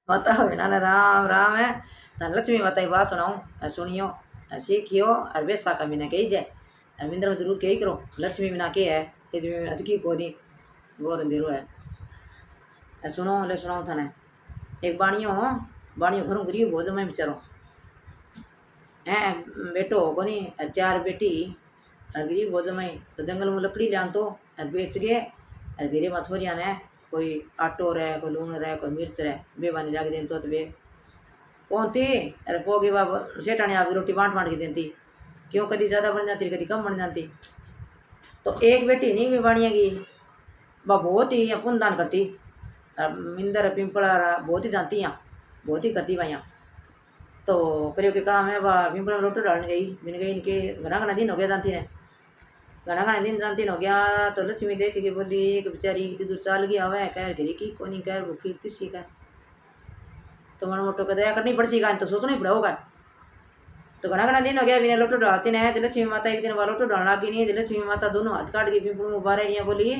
माता बिना ना राम राम है। धन लक्ष्मी माता की बात सुनाऊं, सुनियो, सीखियो और बेसा का बिना कही जाए। अमिंद्र में जरूर कही करो, लक्ष्मी बिना के है, इस बिना अतकी कोनी वो रंधीरो है। सुनो ले सुनाऊं थाने। एक बाणियो घरों गरीब भोज में बेचारो है, बेटो कोनी और चार बेटी और गरीब भोज में। तो जंगल में लकड़ी लिया तो और बेच गए और घेरे मछोरिया ने कोई आटो रहे, कोई लूण रहे, कोई मिर्च रहे, बेबानी लाग देन तो बे पहुंचती। अरे पोगी बाबा सेठानी आप रोटी बांट बांट के देती, क्यों कभी ज़्यादा बन जाती कभी कम बन जाती। तो एक बेटी नहीं भी बाणिया की, वह बहुत ही पुण्य दान करती। मिंदर पिंपला बहुत ही जानती यहाँ, बहुत ही करती वहाँ। तो करियो के काम है वह पिंपला में रोटी डालने गई, बिन गई इनके घना घना दिन हो गया जानती ने, घना घना दिन जानती हो गया। तो लक्ष्मी देख के बोली एक बेचारी दूर चाल गया हुआ है, कह घरी की कोनी कह भूखी तिस्सी का, तो मन मोटो का दया करनी पड़सी का, तो सोचना ही पड़ा होगा। तो घना घना दिन हो गया बिना लोटो डालते ने। लक्ष्मी माता एक दिन लोटो डालना लगी नहीं, लक्ष्मी माता दोनों हाथ काट के पिंपल में बारे नहीं बोली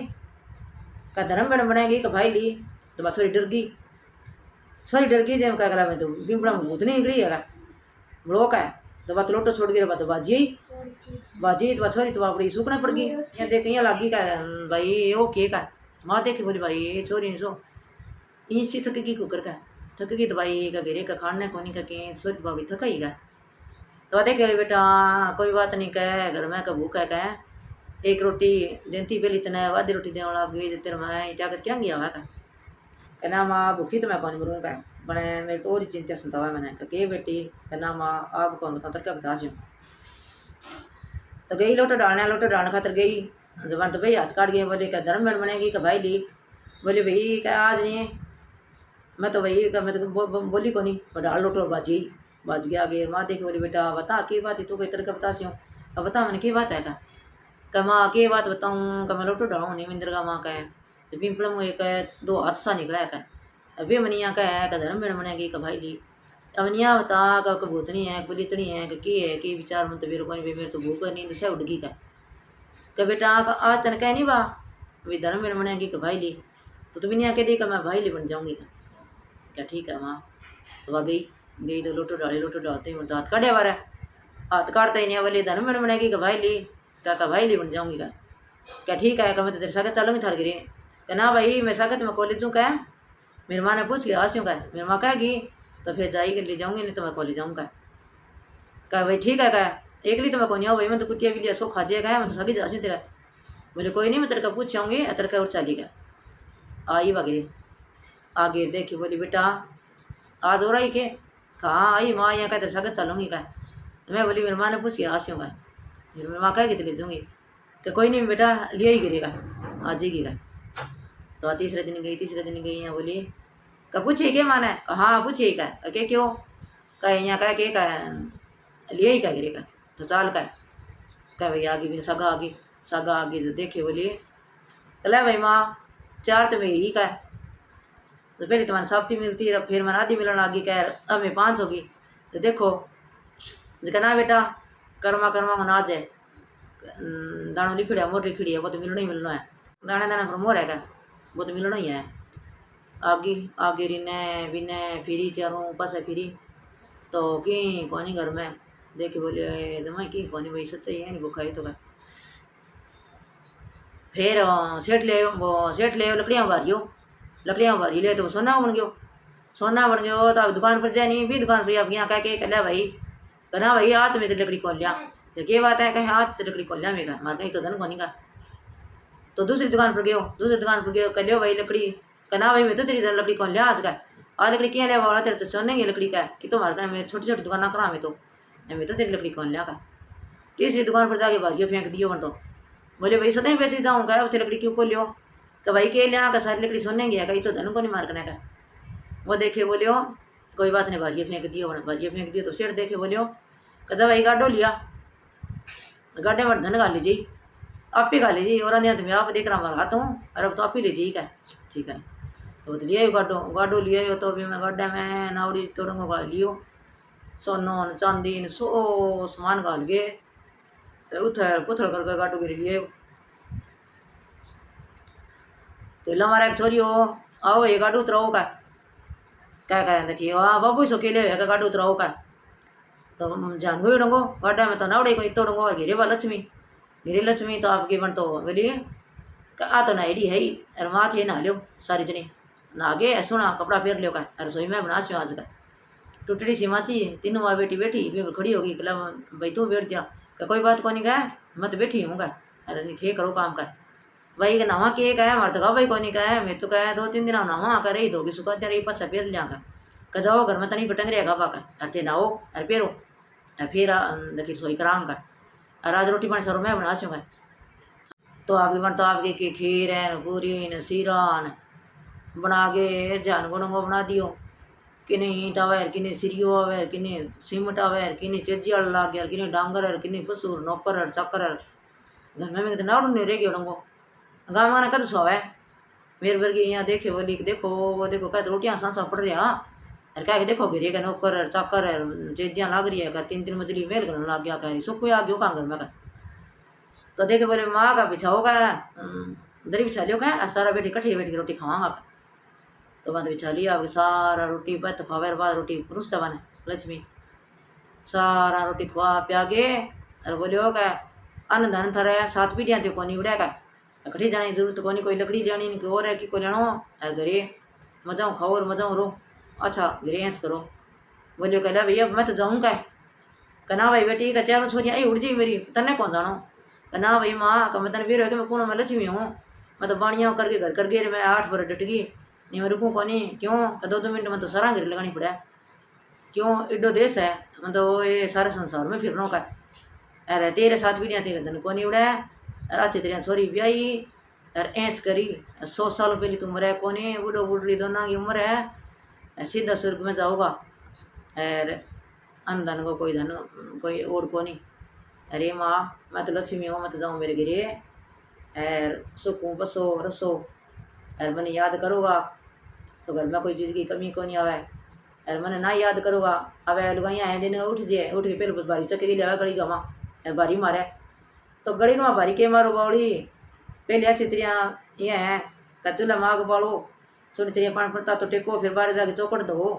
का धर्म बन बनाएगी का भाई ली। तो बात थोड़ी डर गई, सॉरी डर गई जब क्या करा मैं, तो पिंपला में भूत नहीं निकली है ब्लॉक है। तो बात लोटो छोड़ गई, बात बाजी बाजी तो सॉरी तो बड़ी सूखने पड़ गई। यहाँ देख यहाँ लागी का भाई वो के का माँ देखे बोली भाई ये छोरी सो इसी थक गई कुकर का, थक गई तो भाई का घेरे का खाने को नहीं का के सोच भाभी थका ही का। तो देखे बेटा कोई बात नहीं कह, घर में का भूखा कह, एक रोटी देती पहली तना आधी रोटी देने लग गई तेरे मैं क्या कर क्या गया हुआ कहना माँ भूखी तो मैं कौन मरूँगा बने मेरे को और चिंता सुनता हुआ मैंने कह बेटी कहना माँ आप कौन बताओ तरका बता दूँ। तो गई लोटो डालने खातर गई, जबान तो भाई हाथ काट गई, बोले क्या धर्म बन बनेगी का भाई ली। बोले भाई क्या आज नहीं, मैं तो भाई का मैं तो बोली को नहीं, डाल लोटो बाजी बाज गया आगे। माँ देखी बोली बेटा बता की बात है, तू कोई तरह का बता सी अब बता मैंने की बात है का माँ की बात बताऊँ का मैं लोटो डालूँ नहीं मिंदर का माँ का है। तो पिंपल मुँह एक दो हाथ सा निकला है का अभी मनिया का है का धर्म बन बनेगी का भाई ली। अब निया बता का भूतनी है पुलितनी है कि विचार मन तो मेरे को नहीं, मेरे तो भूख नींद से उड़ गई का बेटा आज तन कह नहीं वाह वे धर्म में बनेगी का भाई ली। तो तुम्हें नहीं आके देखा मैं भाई ली बन जाऊंगी क्या ठीक है माँ। तो वह गई तो लोटो डालते ही तो हाथ काटे बार हाथ काटता ही नहीं बोले धर्म में बनेगी का भाई ली का भाई ली बन जाऊंगी का क्या ठीक है मैं तो तेरे साथ चलूंगी थार गिरी क्या ना भाई मैं साथ मैं कॉलेज हूँ क्या। मेरी माँ ने पूछ लिया आसियों का, मेरी माँ कहेगी तो फिर जाएगी ले जाऊंगी नहीं तो मैं कॉलेज जाऊँगा क्या भाई ठीक है क्या एक ली तो मैं कौन आओ भाई मैं तो कुतिया भी लिया सो खा जाएगा मैं तो सगी जासी तेरा। बोले कोई नहीं मैं तेरे का पूछ आऊँगी तेरे का और चलेगा आई वगैरह आगे देखी बोली बेटा आज हो रही के कहाँ आई माँ यहाँ का तेरे साथ चलूँगी का। तो मैं बोली मेरी माँ ने पूछ के आसियों का, मेरी माँ कहेगी तो ले दूँगी तो कोई नहीं बेटा लिया ही गिरेगा आज ही गिरा। तो तीसरे दिन गई यहाँ बोली का पूछिए क्या माना है हाँ पूछिए का क्या क्यों कहे यहाँ का के का लिए ही का गिरेगा। तो चाल का कह भाई आगे भी सगा आगे तो देखे बोलिए कल भाई माँ चार तो मेरी ही का तो पहले तुम्हारी साफ्ती मिलती है फिर मैं आधी मिलने लगी कह अब मैं 5 होगी। तो देखो कहना बेटा कर्मा को ना जाए दाणो लिखड़ी है मोर लिखड़ी है वो तो मिलना ही मिलना है, दाने दाने पर मोर है क्या वो तो मिलना ही है। आगे रिने बिने फिरी चारों पास फिरी तो की कौनी घर में देखे बोले जमाई की कौनी भाई सच्चाई है नहीं बुखाई तो क्या। फिर सेठ ले लकड़ियाँ भारी ले तो सोना बन गयो तो अब दुकान पर जाए नहीं भी दुकान पर अब यहाँ कह के कहला भाई कहना भाई हाथ में तो लकड़ी कौन लिया तो क्या बात है कहीं हाथ से लकड़ी कौन लिया मेरा मार कहीं तो धन कौन का। तो दूसरी दुकान पर गयो कह लियो भाई लकड़ी कहना भाई मैं तो तेरी लकड़ी कौन लिया आज का आ लकड़ी क्या लिया वाला तेरे तो सोने की लकड़ी का ये तो मार मैं छोटी छोटी दुकान करा मैं तो तेरी लकड़ी कौन लिया का। तीसरी दुकान पर जाके भाजियो फेंक दियो बन तो बोले भाई सदैव बेची जाऊँ का उसे लकड़ी क्यों को लियो कि भाई के लिया का सारी लकड़ी सोने गया कहीं तो धन को नहीं मार करने का। वो देखे बोलियो कोई बात नहीं भाजियो फेंक दियो। तो सेठ देखे बोलियो कजा भाई गाडो लिया गाडे में धन गा लीजिए आप ही गा लीजिए और अन्य तुम्हें आप देख रहा हमारा हाथ हूँ अरे अब तो आप ही लीजिए क्या ठीक है। तो लिया गाडो लिया तो अभी मैं गाडे में नावड़ी तोड़ूंगा गा लियो सोनो चांदी सो सामान गाल गए उधर पुथल कर गाडो गिर लिए। तो हमारा एक छोरी हो आओ ये गाडो उतराओ का क्या देखिए हाँ बाबू सो केले है गाडू उतराओ का तो जानबू डंगो गाडा में तो नावड़े को इतो डंगो और गिरे बा लक्ष्मी गिरे लक्ष्मी तो आपकी बन तो बोली आ तो नाइडी है ही अरे माँ थी ना लियो सारी जनी नागे सुना कपड़ा फेर लियो का रसोई में बना आज का टूटड़ी सी माची तीनों माँ बेटी बैठी वे खड़ी होगी कला भाई तू बैठ जा कोई बात को नहीं कहा मैं तो बैठी हूँ का अरे नहीं थे करो काम कर भाई का नवा के कहा मार तो कहा भाई को नहीं कहा मैं तो कहा 2-3 दिन नवा कर रही धोगी सुखा तेरे पाछा फेर लिया का जाओ घर में तनी पटंग रहेगा बाका अरे नाओ अरे पेरो फिर देखिए सोई कराऊँ का अरे आज रोटी पानी सरो मैं बना सूँगा तो आप बन तो आपके के खीर है पूरी न सीरा न बना के जान गुणों बना दियो किने ईंट आवे किने सिरियो आवे किने सीमेंट आवे किने चेजियाल लाग गया किने डांगर है किने पसूर नौकर है चक्कर है घर में तो नाड़ू नहीं रह गया डंगो गाँव माना कद सोवे मेरे वर्गी यहाँ देखे बोली देखो वो देखो क्या रोटियाँ सांसा पड़ रही अरे क्या देखो गिरे का नौकर है चक्कर है चेजियाँ लाग रही है का 3 मंजिली मेल करने लग गया कह सुख आ गयो काम घर में का तो देखे बोले माँ का बिछाओ का दरी बिछा लियो क्या सारा बैठी कट्ठी बैठ के रोटी खावांगा तो मैं बिछा लिया अब सारा रोटी बत खावे बाद रोटी पुरुष से बने लक्ष्मी सारा रोटी खुआ पिया के अरे बोलियो का अन्न धन थरे 7 पीढ़ियाँ थी कोनी उड़े का कठी जाने की जरूरत कोनी कोई लकड़ी जानी नहीं और है कि कोई लेनो अरे घरे मजाऊँ खाओ और मजाऊँ रो अच्छा घरे ऐस करो बोलियो कह भैया मैं तो जाऊँ कहना भाई बेटी का चारों छोरियाँ आई उड़ जी मेरी तने कौन जानो कहना भाई माँ का मैं तने फिर मैं कौन मैं लक्ष्मी हूँ मैं तो बाणियों करके घर कर गए मैं 8 बार डट गई नहीं मैं रुकूँ कौन क्यों 2-2 मिनट में तो सारा घर लगानी पड़ा क्यों एडो देश है मतलब ये सारे संसार में फिरनो का अरे तेरे 7 पीढ़ियाँ तेरे धन को नहीं उड़ा अच्छी तेरिया छोरी ब्याही अरे ऐस करी 100 साल पहले तुम रहे कोने बूढ़ो बूढ़ी दोनों की उम्र है सीधा स्वर्ग में जाओगा अरे अनधन को कोई धन कोई और को नहीं अरे माँ मैं तो लक्ष्मी हूँ मैं तो जाऊँ मेरे गिरे अर सुखूँ बसो रसो अरे मैंने याद करूँगा तो घर में कोई चीज़ की कमी को नहीं आवे अरे मैंने ना याद करूँगा अब लुगाइयाँ आए दिन उठ जाए उठ के पहले बारी चक्के के लिए गड़ी गवा अरे बारी मारे तो गड़ी गवा बारी के मारो बावड़ी पहले अच्छी तरह ये है कचूला माग बालो सुनी तरह पानी पड़ता तो टेको फिर बाहर जाके चौकट दो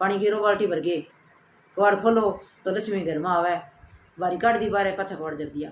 पानी गिरो बाल्टी भर के कवाड़ खोलो तो लक्ष्मी घर में आवे बारी काट दी बारे पाछा कवाड़ जड़ दिया